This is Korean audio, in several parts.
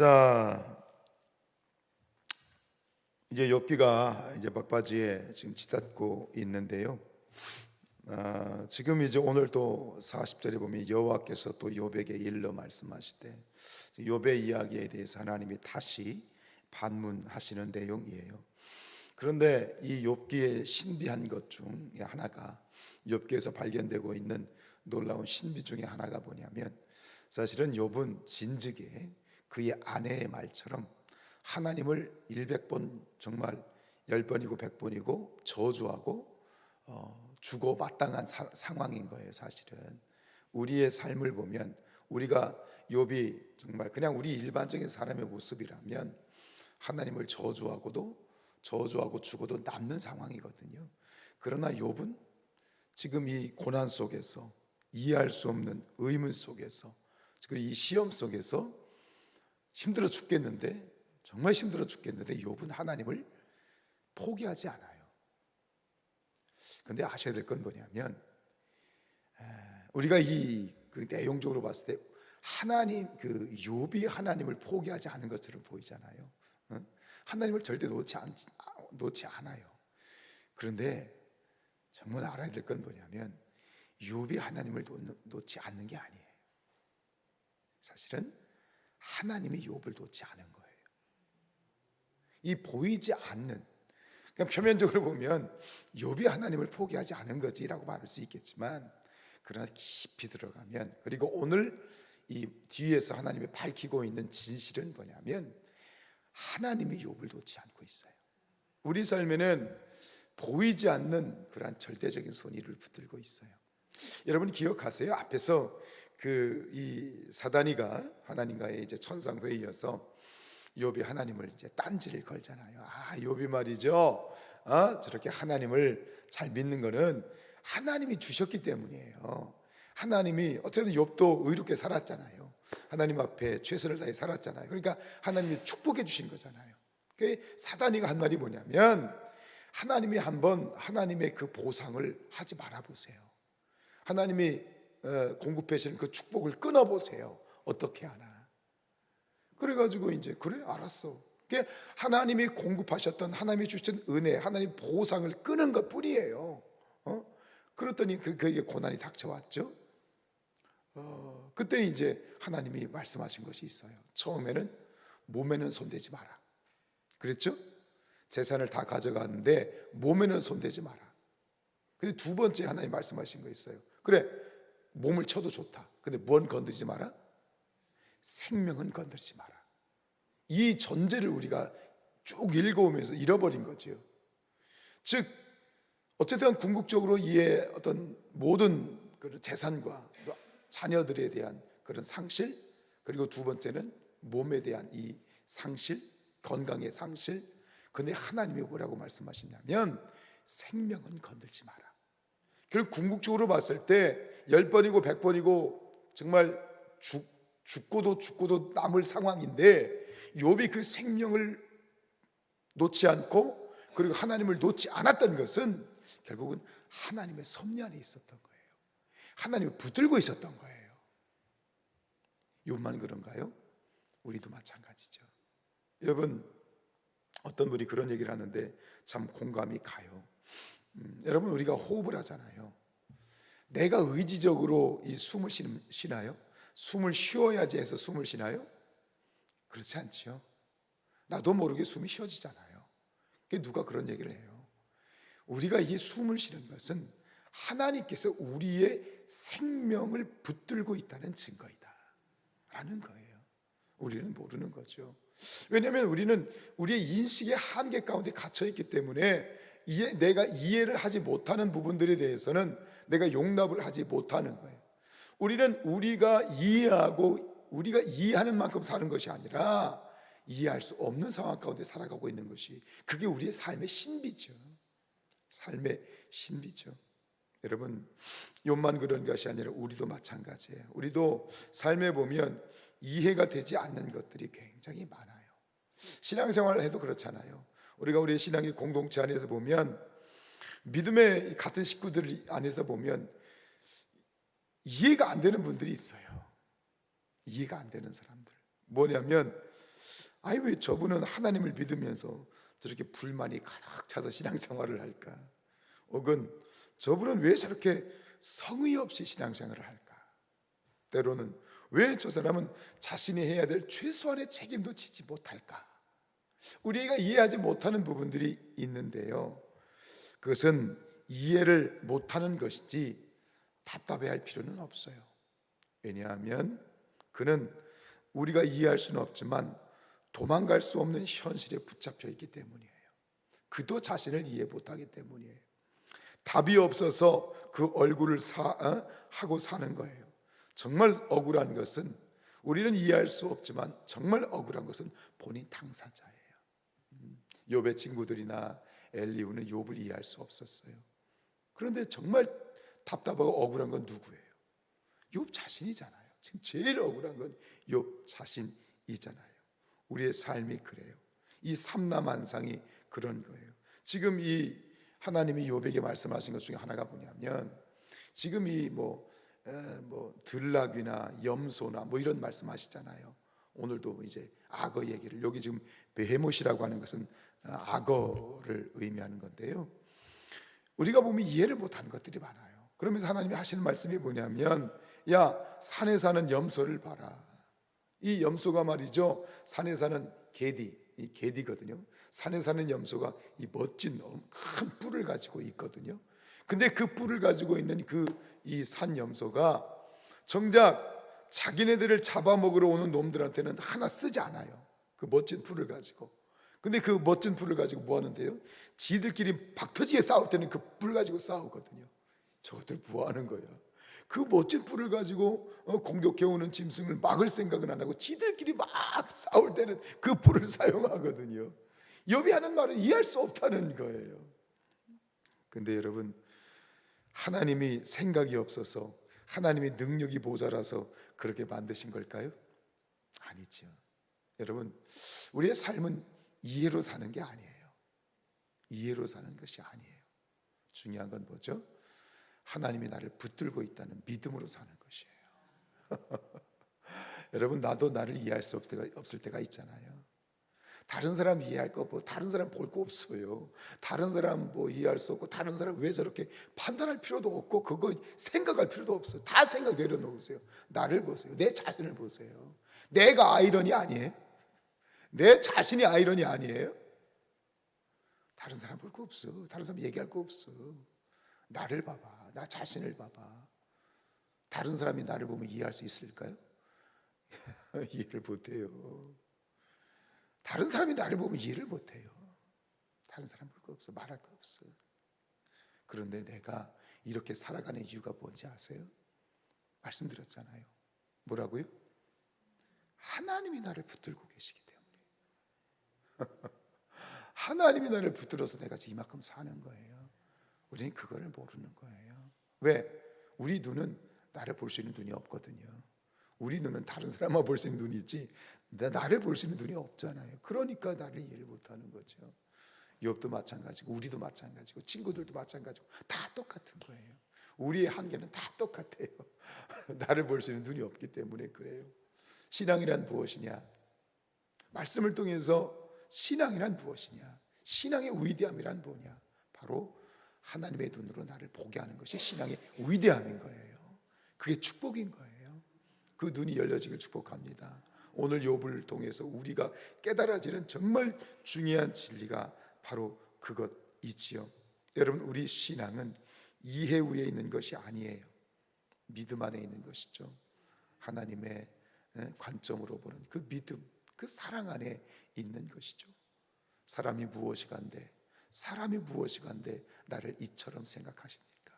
자, 이제 욥기가 이제 막바지에 지금 치닫고 있는데요. 지금 이제 오늘 또 40절에 보면 여호와께서 또 욥에게 일러 말씀하실 때 욥의 이야기에 대해서 하나님이 다시 반문하시는 내용이에요. 그런데 이 욥기의 신비한 것 중 하나가, 욥기에서 발견되고 있는 놀라운 신비 중에 하나가 뭐냐면, 사실은 욥은 진즉에 그의 아내의 말처럼 하나님을 100번, 정말 10번이고 100번이고 저주하고 주고 마땅한 상황인 거예요. 사실은 우리의 삶을 보면, 우리가 욥이 정말 그냥 우리 일반적인 사람의 모습이라면 하나님을 저주하고 죽어도 남는 상황이거든요. 그러나 욥은 지금 이 고난 속에서, 이해할 수 없는 의문 속에서, 그리고 이 시험 속에서 힘들어 죽겠는데, 정말 힘들어 죽겠는데 욥은 하나님을 포기하지 않아요. 근데 아셔야 될 건 뭐냐면, 우리가 그 내용적으로 봤을 때 욥이 하나님을 포기하지 않은 것처럼 보이잖아요. 하나님을 절대 놓지 않아요. 그런데 정말 알아야 될 건 뭐냐면, 욥이 하나님을 놓지 않는 게 아니에요. 사실은 하나님이 욥을 놓지 않은 거예요. 이 보이지 않는, 그러니까 표면적으로 보면 욥이 하나님을 포기하지 않은 거지라고 말할 수 있겠지만, 그러나 깊이 들어가면, 그리고 오늘 이 뒤에서 하나님이 밝히고 있는 진실은 뭐냐면, 하나님이 욥을 놓지 않고 있어요. 우리 삶에는 보이지 않는 그러한 절대적인 선의를 붙들고 있어요. 여러분 기억하세요? 앞에서 이 사단이가 하나님과의 이제 천상회의여서 욥이 하나님을 이제 딴지를 걸잖아요. 욥이 말이죠, 저렇게 하나님을 잘 믿는 거는 하나님이 주셨기 때문이에요. 하나님이, 어쨌든 욥도 의롭게 살았잖아요. 하나님 앞에 최선을 다해 살았잖아요. 그러니까 하나님이 축복해 주신 거잖아요. 사단이가 한 말이 뭐냐면, 하나님이 한번 하나님의 그 보상을 하지 말아 보세요. 하나님이 공급해 주신 그 축복을 끊어 보세요. 어떻게 하나? 그래가지고 이제, 그래 알았어. 하나님이 공급하셨던, 하나님이 주신 은혜, 하나님 보상을 끊은 것 뿐이에요. 그랬더니 그에게 고난이 닥쳐왔죠. 그때 이제 하나님이 말씀하신 것이 있어요. 처음에는 몸에는 손대지 마라 그랬죠. 재산을 다 가져갔는데 몸에는 손대지 마라. 근데 두 번째 하나님 말씀하신 거 있어요. 그래, 몸을 쳐도 좋다. 근데 뭔 건드리지 마라? 생명은 건드리지 마라. 이 전제를 우리가 쭉 읽어오면서 잃어버린 거죠. 즉 어쨌든 궁극적으로 이의 어떤 모든 그런 재산과 자녀들에 대한 그런 상실, 그리고 두 번째는 몸에 대한 이 상실, 건강의 상실. 근데 하나님이 뭐라고 말씀하시냐면, 생명은 건들지 마라. 결국 궁극적으로 봤을 때 10번이고 100번이고 정말 죽고도 남을 상황인데, 욥이 그 생명을 놓지 않고, 그리고 하나님을 놓지 않았던 것은 결국은 하나님의 섭리 안에 있었던 거예요. 하나님을 붙들고 있었던 거예요. 욥만 그런가요? 우리도 마찬가지죠. 여러분, 어떤 분이 그런 얘기를 하는데 참 공감이 가요. 여러분, 우리가 호흡을 하잖아요. 내가 의지적으로 이 숨을 쉬나요? 숨을 쉬어야지 해서 숨을 쉬나요? 그렇지 않죠. 나도 모르게 숨이 쉬어지잖아요. 누가 그런 얘기를 해요? 우리가 이 숨을 쉬는 것은 하나님께서 우리의 생명을 붙들고 있다는 증거이다 라는 거예요. 우리는 모르는 거죠. 왜냐하면 우리는 우리의 인식의 한계 가운데 갇혀 있기 때문에 내가 이해를 하지 못하는 부분들에 대해서는 내가 용납을 하지 못하는 거예요. 우리는 우리가 이해하는 만큼 사는 것이 아니라 이해할 수 없는 상황 가운데 살아가고 있는 것이, 그게 우리의 삶의 신비죠. 삶의 신비죠. 여러분, 욥만 그런 것이 아니라 우리도 마찬가지예요. 우리도 삶에 보면 이해가 되지 않는 것들이 굉장히 많아요. 신앙생활을 해도 그렇잖아요. 우리가 우리 신앙의 공동체 안에서 보면, 믿음의 같은 식구들 안에서 보면 이해가 안 되는 분들이 있어요. 이해가 안 되는 사람들. 뭐냐면 아니 왜 저분은 하나님을 믿으면서 저렇게 불만이 가득 차서 신앙생활을 할까? 혹은 저분은 왜 저렇게 성의 없이 신앙생활을 할까? 때로는 왜 저 사람은 자신이 해야 될 최소한의 책임도 지지 못할까? 우리가 이해하지 못하는 부분들이 있는데요, 그것은 이해를 못하는 것이지 답답해할 필요는 없어요. 왜냐하면 그는 우리가 이해할 수는 없지만 도망갈 수 없는 현실에 붙잡혀 있기 때문이에요. 그도 자신을 이해 못하기 때문이에요. 답이 없어서 그 얼굴을 하고 사는 거예요. 정말 억울한 것은, 우리는 이해할 수 없지만 정말 억울한 것은 본인 당사자예요. 욥의 친구들이나 엘리후는 욥을 이해할 수 없었어요. 그런데 정말 답답하고 억울한 건 누구예요? 욥 자신이잖아요. 지금 제일 억울한 건 욥 자신이잖아요. 우리의 삶이 그래요. 이 삼라만상이 그런 거예요. 지금 이 하나님이 욥에게 말씀하신 것 중에 하나가 뭐냐면, 지금 이 들락이나 염소나 이런 말씀하시잖아요. 오늘도 이제 악어 얘기를, 여기 지금 베헤못이라고 하는 것은 악어를 의미하는 건데요, 우리가 보면 이해를 못하는 것들이 많아요. 그러면서 하나님이 하시는 말씀이 뭐냐면, 야, 산에 사는 염소를 봐라. 이 염소가 말이죠, 산에 사는 이 개디거든요. 산에 사는 염소가 이 멋진 큰 뿔을 가지고 있거든요. 근데 그 뿔을 가지고 있는 이 산 염소가 정작 자기네들을 잡아먹으러 오는 놈들한테는 하나 쓰지 않아요. 그 멋진 뿔을 가지고. 근데 그 멋진 뿔을 가지고 뭐 하는데요? 지들끼리 박터지게 싸울 때는 그 뿔 가지고 싸우거든요. 저것들 뭐 하는 거야? 그 멋진 뿔을 가지고 공격해오는 짐승을 막을 생각은 안 하고 지들끼리 막 싸울 때는 그 뿔을 사용하거든요. 욥이 하는 말은 이해할 수 없다는 거예요. 근데 여러분, 하나님이 생각이 없어서, 하나님이 능력이 모자라서 그렇게 만드신 걸까요? 아니죠. 여러분, 우리의 삶은 이해로 사는 게 아니에요. 이해로 사는 것이 아니에요. 중요한 건 뭐죠? 하나님이 나를 붙들고 있다는 믿음으로 사는 것이에요. 여러분, 나도 나를 이해할 수 없을 때가 있잖아요. 다른 사람 이해할 거 다른 사람 볼 거 없어요. 다른 사람 이해할 수 없고, 다른 사람 왜 저렇게 판단할 필요도 없고, 그거 생각할 필요도 없어요. 다 생각 내려놓으세요. 나를 보세요. 내 자신을 보세요. 내가 아이러니 아니에요? 내 자신이 아이러니 아니에요? 다른 사람 볼 거 없어. 다른 사람 얘기할 거 없어. 나를 봐봐. 나 자신을 봐봐. 다른 사람이 나를 보면 이해할 수 있을까요? 이해를 못해요. 다른 사람이 나를 보면 이해를 못해요. 다른 사람 볼 거 없어. 말할 거 없어. 그런데 내가 이렇게 살아가는 이유가 뭔지 아세요? 말씀드렸잖아요. 뭐라고요? 하나님이 나를 붙들고 계시기 때문에. 하나님이 나를 붙들어서 내가 이만큼 사는 거예요. 우리는 그거를 모르는 거예요. 왜? 우리 눈은 나를 볼 수 있는 눈이 없거든요. 우리 눈은 다른 사람만 볼 수 있는 눈이 있지, 나를 볼 수 있는 눈이 없잖아요. 그러니까 나를 이해를 못하는 거죠. 욥도 마찬가지고, 우리도 마찬가지고, 친구들도 마찬가지고, 다 똑같은 거예요. 우리의 한계는 다 똑같아요. 나를 볼 수 있는 눈이 없기 때문에 그래요. 신앙이란 무엇이냐? 말씀을 통해서 신앙이란 무엇이냐? 신앙의 위대함이란 뭐냐? 바로 하나님의 눈으로 나를 보게 하는 것이 신앙의 위대함인 거예요. 그게 축복인 거예요. 그 눈이 열려지길 축복합니다. 오늘 욥을 통해서 우리가 깨달아지는 정말 중요한 진리가 바로 그것이지요. 여러분, 우리 신앙은 이해 위에 있는 것이 아니에요. 믿음 안에 있는 것이죠. 하나님의 관점으로 보는 그 믿음, 그 사랑 안에 있는 것이죠. 사람이 무엇이간데 나를 이처럼 생각하십니까?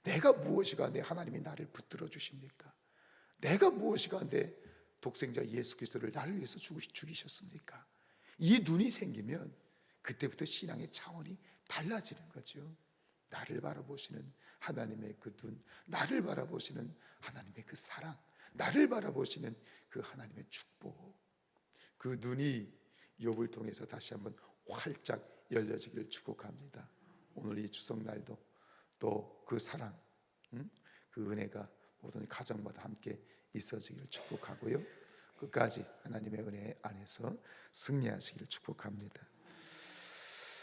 내가 무엇이간데 하나님이 나를 붙들어 주십니까? 내가 무엇이간데 독생자 예수 그리스도를 나를 위해서 죽이셨습니까? 이 눈이 생기면 그때부터 신앙의 차원이 달라지는 거죠. 나를 바라보시는 하나님의 그 눈, 나를 바라보시는 하나님의 그 사랑, 나를 바라보시는 그 하나님의 축복, 그 눈이 욥을 통해서 다시 한번 활짝 열려지기를 축복합니다. 오늘 이 추석날도 또 그 사랑, 그 은혜가 모든 가정마다 함께 있어지기를 축복하고요. 끝까지 하나님의 은혜 안에서 승리하시기를 축복합니다.